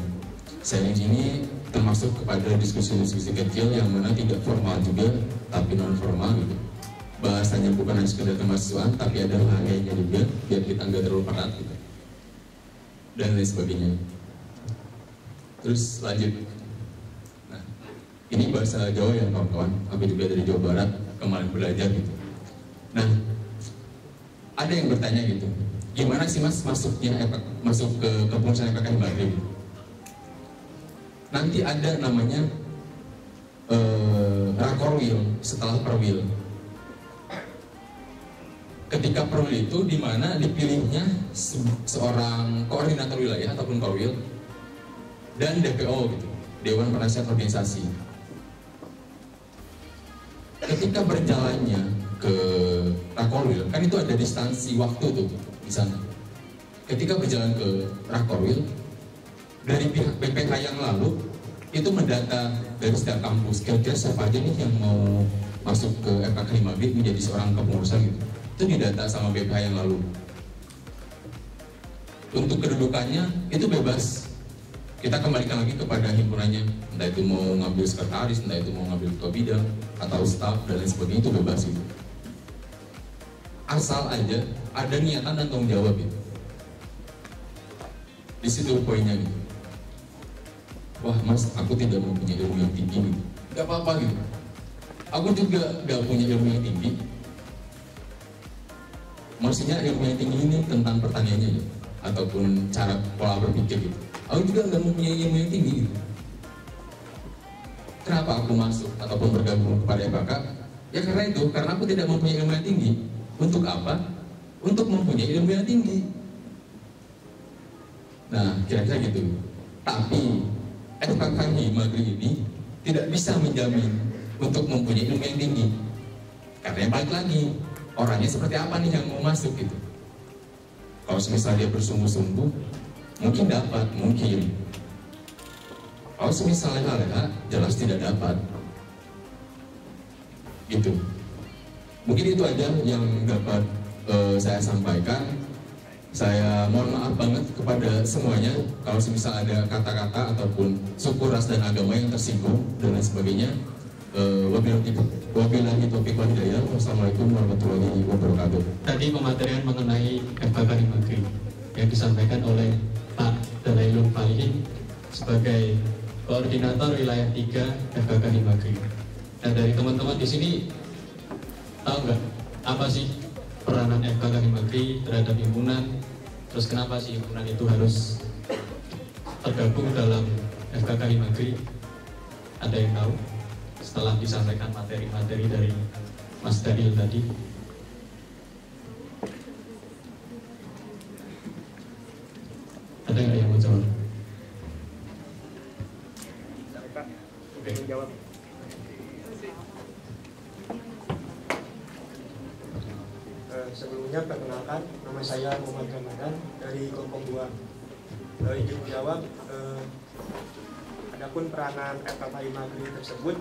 Sharing ini termasuk kepada diskusi-diskusi kecil yang mana tidak formal juga, tapi non formal gitu. Bahasanya bukan hanya sekedar kemahasiswaan, tapi ada lainnya juga, biar kita nggak terlalu berat gitu, dan lain sebagainya. Terus lanjut. Nah, ini bahasa Jawa ya kawan-kawan, aku juga dari Jawa Barat kemarin belajar gitu. Nah, ada yang bertanya gitu, gimana sih Mas masuk ke kepengurusan FKK Himadri? Nanti ada namanya rakorwil setelah perwil. Ketika perwil itu dimana dipilihnya seorang koordinator wilayah ataupun korwil dan DPO gitu, Dewan Penasihat Organisasi. Ketika berjalannya ke rakorwil, kan itu ada distansi waktu tuh di sana. Ketika berjalan ke rakorwil, dari pihak BPH yang lalu itu mendata dari setiap kampus, kira-kira siapa aja nih yang mau masuk ke FKK 5B menjadi seorang kepengurusan gitu. Itu didata sama BPH yang lalu. Untuk kedudukannya itu bebas. Kita kembalikan lagi kepada himpunannya, entah itu mau ngambil sekretaris, entah itu mau ngambil ketua bidang atau staf dan lain sebagainya, itu bebas gitu. Asal aja ada niatan dan tanggung jawab gitu. Di situ poinnya gitu. Wah Mas, aku tidak mempunyai ilmu yang tinggi gitu. Gak apa-apa gitu. Aku juga gak punya ilmu yang tinggi. Maksudnya ilmu yang tinggi ini tentang pertaniannya gitu, ataupun cara pola berpikir gitu. Aku juga gak mempunyai ilmu yang tinggi gitu. Kenapa aku masuk ataupun bergabung kepada FKK? Ya karena itu, karena aku tidak mempunyai ilmu yang tinggi. Untuk apa? Untuk mempunyai ilmu yang tinggi. Nah, kira-kira gitu. Tapi FKK Himadri ini tidak bisa menjamin untuk mempunyai ilmu yang tinggi. Karena balik lagi, orangnya seperti apa nih yang mau masuk gitu. Kalau misalnya dia bersungguh-sungguh, mungkin dapat, mungkin. Kalau misalnya leha, jelas tidak dapat. Gitu. Mungkin itu aja yang dapat saya sampaikan. Saya mohon maaf banget kepada semuanya kalau semisal ada kata-kata ataupun suku, ras, dan agama yang tersinggung dan lain sebagainya. Wabillahi taufiq wal hidayah. Wassalamualaikum warahmatullahi wabarakatuh. Tadi pematerian mengenai FKK Himadri yang disampaikan oleh Pak Dalailul Falihin sebagai koordinator wilayah 3 FKK Himadri. Nah, dari teman-teman di sini tahu nggak apa sih peranan FKK Himadri terhadap himpunan? Terus kenapa sih himpunan itu harus tergabung dalam FKK Himadri? Ada yang tahu? Setelah disampaikan materi-materi dari Mas Daril tadi. Ada nggak yang mau jawab? Oke, jawab. Sebelumnya perkenalkan, nama saya Muhammad Ramadan dari kelompok 2. Izin menjawab, adapun peranan FKK Himadri tersebut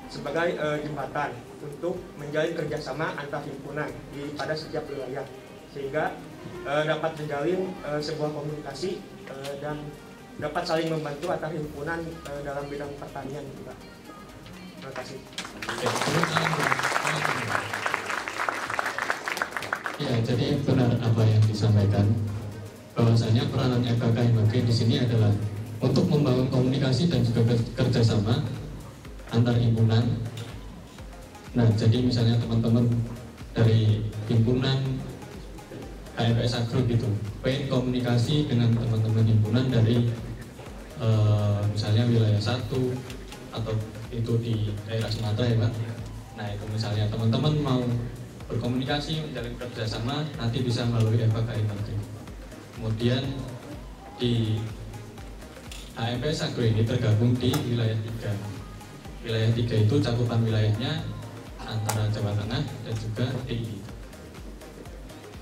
sebagai jembatan untuk menjalin kerjasama antar himpunan pada setiap wilayah, sehingga dapat menjalin sebuah komunikasi dan dapat saling membantu antar himpunan dalam bidang pertanian juga. Terima kasih. Ya, jadi benar apa yang disampaikan, bahwasanya peranan FKK Himadri di sini adalah untuk membangun komunikasi dan juga kerjasama antar himpunan. Nah, jadi misalnya teman-teman dari himpunan KFS Agro gitu, pengen komunikasi dengan teman-teman himpunan dari misalnya wilayah 1 atau itu di daerah Sumatera ya Pak. Nah, itu misalnya teman-teman mau berkomunikasi, menjalin kerjasama, nanti bisa melalui FKK Himadri. Kemudian di AFS Agro ini tergabung di wilayah 3. Wilayah 3 itu cakupan wilayahnya antara Jawa Tengah dan juga DIY.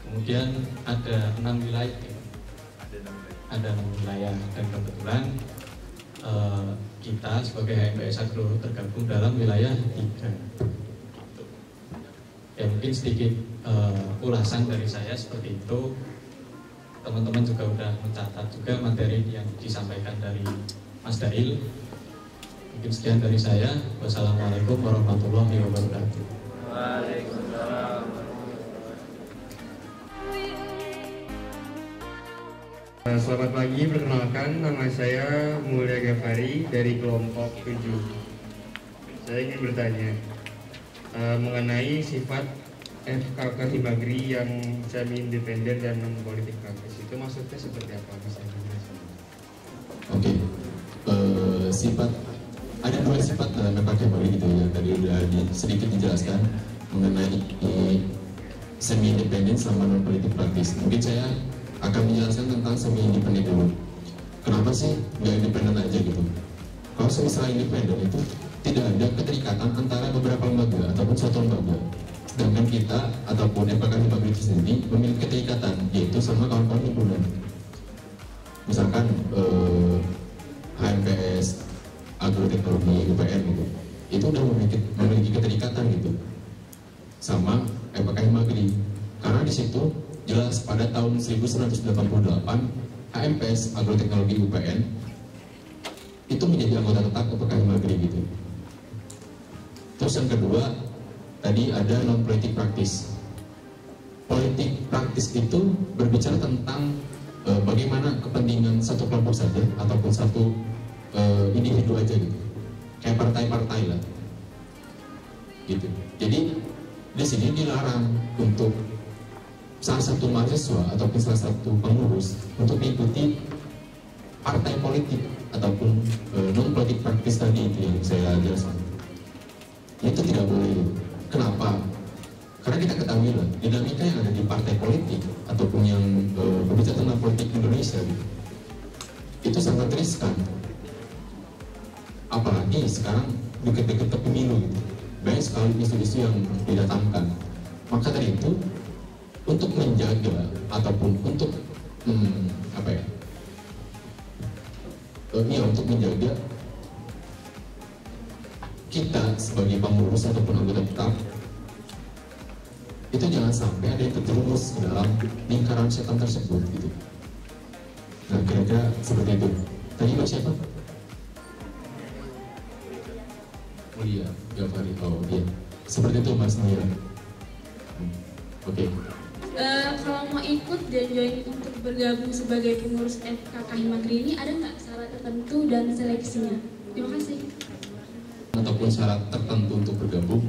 Kemudian ada 6 wilayah. Ada 6 wilayah dan kebetulan kita sebagai HMPS Agro tergabung dalam wilayah 3. Ya, mungkin sedikit ulasan dari saya seperti itu. Teman-teman juga udah mencatat juga materi yang disampaikan dari Mas Dail. Mungkin sekian dari saya. Wassalamualaikum warahmatullahi wabarakatuh. Waalaikumsalam. Selamat pagi, perkenalkan nama saya Mulya Gafari dari kelompok 7. Saya ingin bertanya mengenai sifat FKK Himagri yang semi independen dan non politik praktis itu maksudnya seperti apa? Bisa dijelaskan? Oke, sifat ada dua sifat dalam FKK Himagri gitu ya. Tadi udah sedikit dijelaskan mengenai semi independen sama non politik praktis. Mungkin saya akan menjelaskan tentang semi independen dulu. Kenapa sih nggak independen aja gitu? Kalau misalnya independen itu tidak ada keterikatan antara beberapa lembaga ataupun suatu lembaga. Sedangkan kita ataupun FKK Himagri itu sendiri memiliki keterikatan, yaitu sama kawan-kawan himpunan. Misalkan HMPS, Agroteknologi, UPN gitu, itu udah memiliki keterikatan gitu sama FKK Himagri. Karena di situ jelas pada tahun 1988 HMPS, Agroteknologi, UPN itu menjadi anggota tetap FKK Himagri gitu. Terus yang kedua, tadi ada non politik praktis. Politik praktis itu berbicara tentang bagaimana kepentingan satu kelompok saja ataupun satu individu aja gitu, kayak partai-partai lah gitu. Jadi di sini dilarang untuk salah satu mahasiswa ataupun salah satu pengurus untuk mengikuti partai politik ataupun non politik praktis tadi itu yang saya jelaskan. Itu tidak boleh. Kenapa? Karena kita ketahui lah dinamika yang ada di partai politik ataupun yang berbicara tentang politik Indonesia gitu, itu sangat riskan. Apalagi sekarang deket-deket pemilu gitu, banyak sekali isu-isu yang didatangkan. Maka dari itu untuk menjaga ataupun untuk untuk menjaga kita sebagai pengurus ataupun anggota tetap itu jangan sampai ada yang terjerumus ke dalam lingkaran setan tersebut gitu. Nah kira-kira seperti itu. Tadi Mbak siapa? Mulia Gafari. Oh iya, seperti itu Mas Mulia. Oke. Kalau mau ikut dan join untuk bergabung sebagai pengurus FKK Himagri ini ada nggak syarat tertentu dan seleksinya? Terima kasih. Ataupun syarat tertentu untuk bergabung,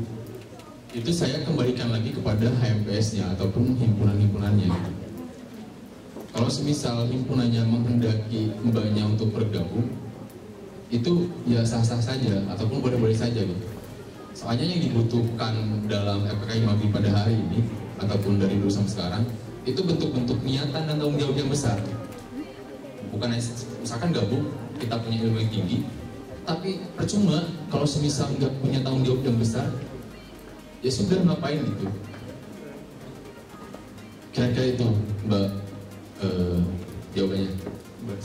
itu saya kembalikan lagi kepada HMPS-nya ataupun himpunan-himpunannya. Kalau semisal himpunannya menghendaki mbaknya untuk bergabung, itu ya sah-sah saja ataupun boleh-boleh saja gitu. Soalnya yang dibutuhkan dalam FKK Himagri pada hari ini ataupun dari dulu sampai sekarang itu bentuk-bentuk niatan dan tanggung jawab yang besar. Bukan misalkan gabung kita punya ilmu yang tinggi, tapi percuma kalau semisal nggak punya tanggung jawab yang besar, ya sudah ngapain gitu. Kira-kira itu Mbak jawabannya. Mbak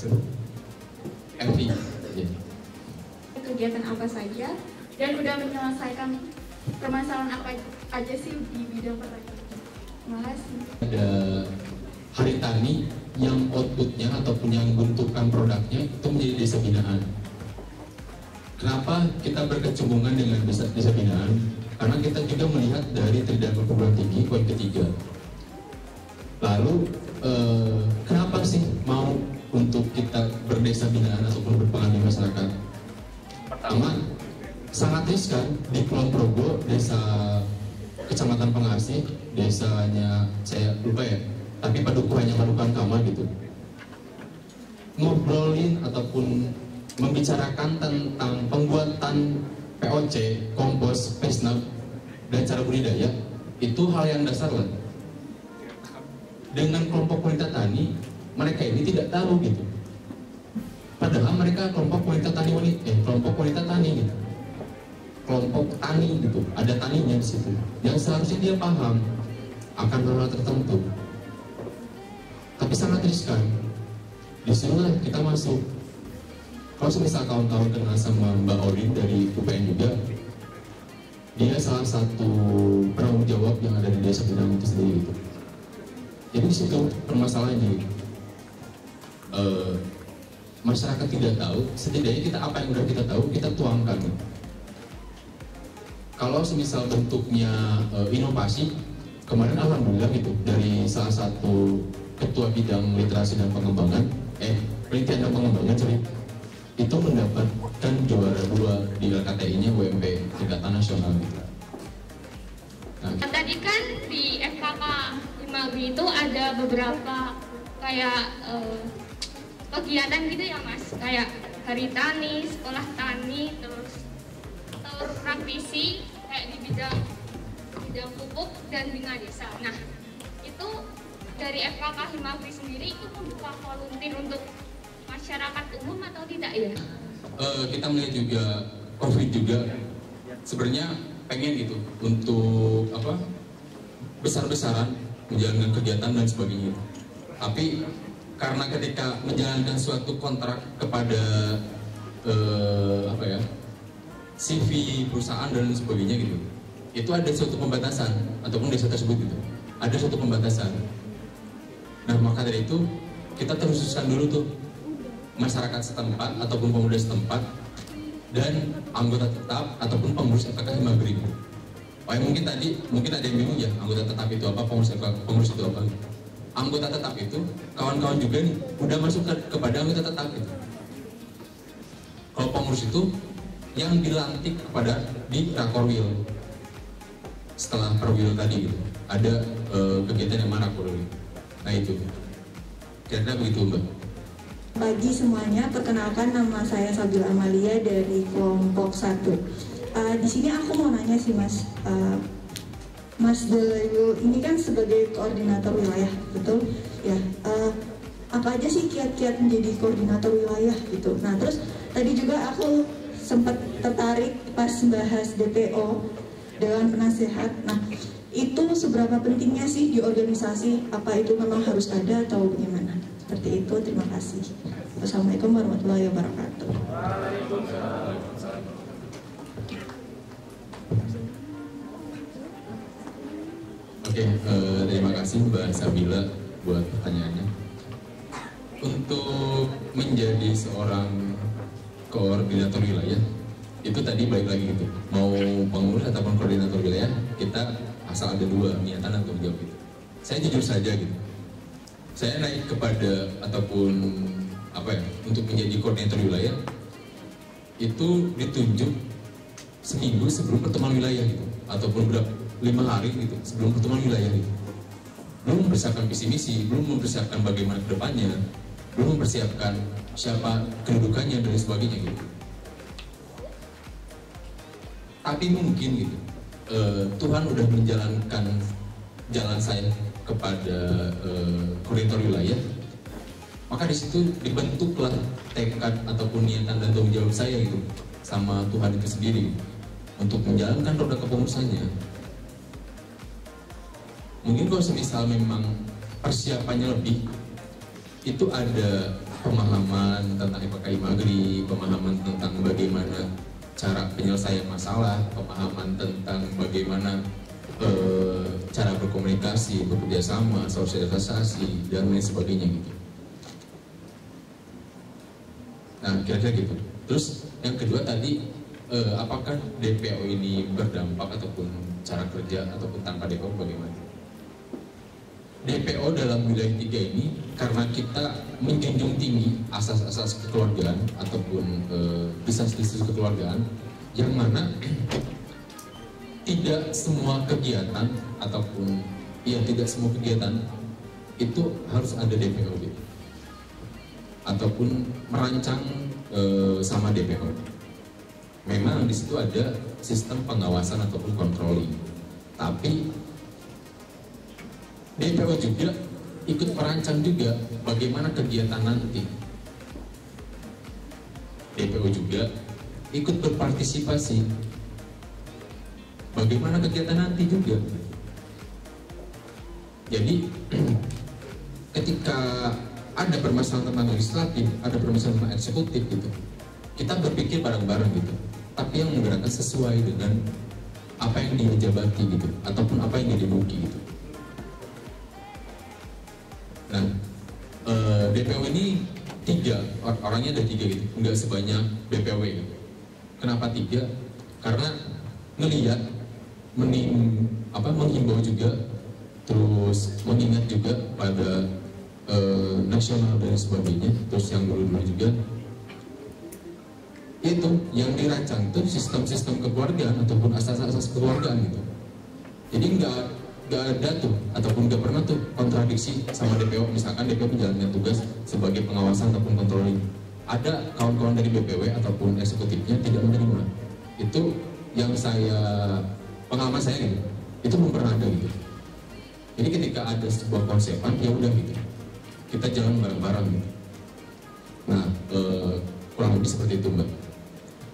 Evi. Ya. Kegiatan apa saja dan udah menyelesaikan permasalahan apa aja sih di bidang pertanian? Terima kasih. Ada Hari Tani yang outputnya ataupun yang bentukan produknya itu menjadi desa binaan. Kenapa kita berkecubungan dengan desa binaan? Karena kita juga melihat dari Tridharma Perguruan Tinggi poin ketiga. Lalu kenapa sih mau untuk kita berdesa binaan ataupun berpengalaman di masyarakat? Pertama, sangat riskan di Kulon Progo, desa Kecamatan Pengasih, desanya saya lupa ya, tapi padukuhannya Padukuhan Kama gitu. Ngobrolin ataupun membicarakan tentang pembuatan POC, kompos, pesnap, dan cara budidaya, itu hal yang dasar lah. Dengan kelompok wanita tani, mereka ini tidak tahu gitu. Padahal mereka kelompok wanita tani gitu. Kelompok tani gitu, ada taninya di situ. Yang seharusnya dia paham akan hal tertentu. Tapi sangat riskan. Disinilah kita masuk. Kalau misal kawan-kawan kenal sama Mbak Orin dari UPN juga, dia salah satu penanggung jawab yang ada di desa binaan itu sendiri gitu. Jadi di situ permasalahannya gitu. Masyarakat tidak tahu, setidaknya kita apa yang udah kita tahu kita tuangkan. Kalau semisal bentuknya inovasi, kemarin alhamdulillah gitu dari salah satu ketua bidang literasi dan pengembangan, penelitian dan pengembangan itu mendapatkan juara 2 di LKTI-nya UMP tingkatan nasional gitu. Tadi kan di Magri itu ada beberapa kayak kegiatan gitu ya Mas, kayak hari tani, sekolah tani, terus praktisi kayak di bidang pupuk dan bina desa. Nah, itu dari FKK Himagri sendiri itu membuka volunteer untuk masyarakat umum atau tidak ya? Kita melihat juga COVID juga sebenarnya pengen gitu untuk besar-besaran menjalankan kegiatan dan sebagainya. Tapi karena ketika menjalankan suatu kontrak kepada CV perusahaan dan sebagainya gitu, itu ada suatu pembatasan ataupun desa tersebut gitu, ada suatu pembatasan. Nah maka dari itu kita terkhususkan dulu tuh masyarakat setempat ataupun pemuda setempat dan anggota tetap ataupun pengurus FKK Himagri. Mungkin ada yang bingung ya, anggota tetap itu apa, pengurus itu apa? Anggota tetap itu kawan-kawan juga nih udah masuk kepada anggota tetap gitu. Kalau pengurus itu yang dilantik kepada di Rakorwil setelah perwil tadi gitu, ada kegiatan yang mana Rakorwil. Nah itu kira-kira begitu Mbak. Pagi semuanya, perkenalkan nama saya Sabila Amalia dari kelompok 1. Di sini aku mau nanya sih Mas, Mas Delayu ini kan sebagai koordinator wilayah, betul? Ya. Apa aja sih kiat-kiat menjadi koordinator wilayah gitu? Nah terus tadi juga aku sempat tertarik pas bahas DPO Dewan Penasehat. Nah itu seberapa pentingnya sih di organisasi? Apa itu memang harus ada atau bagaimana? Seperti itu, terima kasih. Wassalamualaikum warahmatullahi wabarakatuh. Oke, terima kasih Mbak Sabila buat pertanyaannya. Untuk menjadi seorang koordinator wilayah, itu tadi balik lagi gitu. Mau pengurus ataupun koordinator wilayah, kita asal ada dua, niatan dan tanggung jawab gitu. Saya jujur saja gitu. Saya naik kepada ataupun untuk menjadi koordinator wilayah itu ditunjuk seminggu sebelum pertemuan wilayah gitu, ataupun 5 hari gitu sebelum pertemuan wilayah gitu. Belum mempersiapkan visi misi, belum mempersiapkan bagaimana kedepannya, belum mempersiapkan siapa kedudukannya dan sebagainya gitu. Tapi mungkin gitu Tuhan udah menjalankan jalan saya kepada koordinator wilayah, maka di situ dibentuklah tekad ataupun niatan dan tanggung jawab saya gitu sama Tuhan itu sendiri untuk menjalankan roda kepengurusannya. Mungkin kalau semisal memang persiapannya lebih, itu ada pemahaman tentang FKK Himagri, pemahaman tentang bagaimana cara penyelesaian masalah, pemahaman tentang bagaimana cara berkomunikasi, bekerja sama, sosialisasi, dan lain sebagainya gitu. Nah, kira-kira gitu. Terus yang kedua tadi, apakah DPO ini berdampak ataupun cara kerja ataupun tanpa DPO bagaimana? DPO dalam wilayah 3 ini karena kita menjunjung tinggi asas-asas kekeluargaan ataupun desas-desus kekeluargaan, yang mana tidak semua kegiatan ataupun tidak semua kegiatan itu harus ada DPO gitu, ataupun merancang sama DPO. Memang di situ ada sistem pengawasan ataupun controlling, tapi DPO juga ikut merancang juga bagaimana kegiatan nanti. DPO juga ikut berpartisipasi bagaimana kegiatan nanti juga. Jadi ketika ada permasalahan tentang legislatif, ada permasalahan tentang eksekutif gitu, kita berpikir bareng-bareng gitu, tapi yang menggerakkan sesuai dengan apa yang dia jabati gitu, ataupun apa yang dia duduki gitu. Nah, DPW ini 3, orangnya ada 3 gitu, nggak sebanyak DPW gitu. Kenapa 3? Karena ngelihat, menghimbau juga, terus mengingat juga pada nasional dan sebagainya. Terus yang dulu-dulu juga itu yang dirancang itu sistem-sistem kekeluargaan ataupun asas-asas kekeluargaan gitu. Jadi nggak ada tuh ataupun nggak pernah tuh kontradiksi sama DPO. Misalkan DPO menjalankan tugas sebagai pengawasan ataupun controlling, ada kawan-kawan dari BPW ataupun eksekutifnya tidak menerima. Itu yang saya, pengalaman saya gitu, itu belum pernah ada gitu. Jadi ketika ada sebuah konsepan, ya udah gitu, kita jalan bareng-bareng gitu. Nah, kurang lebih seperti itu Mbak.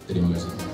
Terima kasih.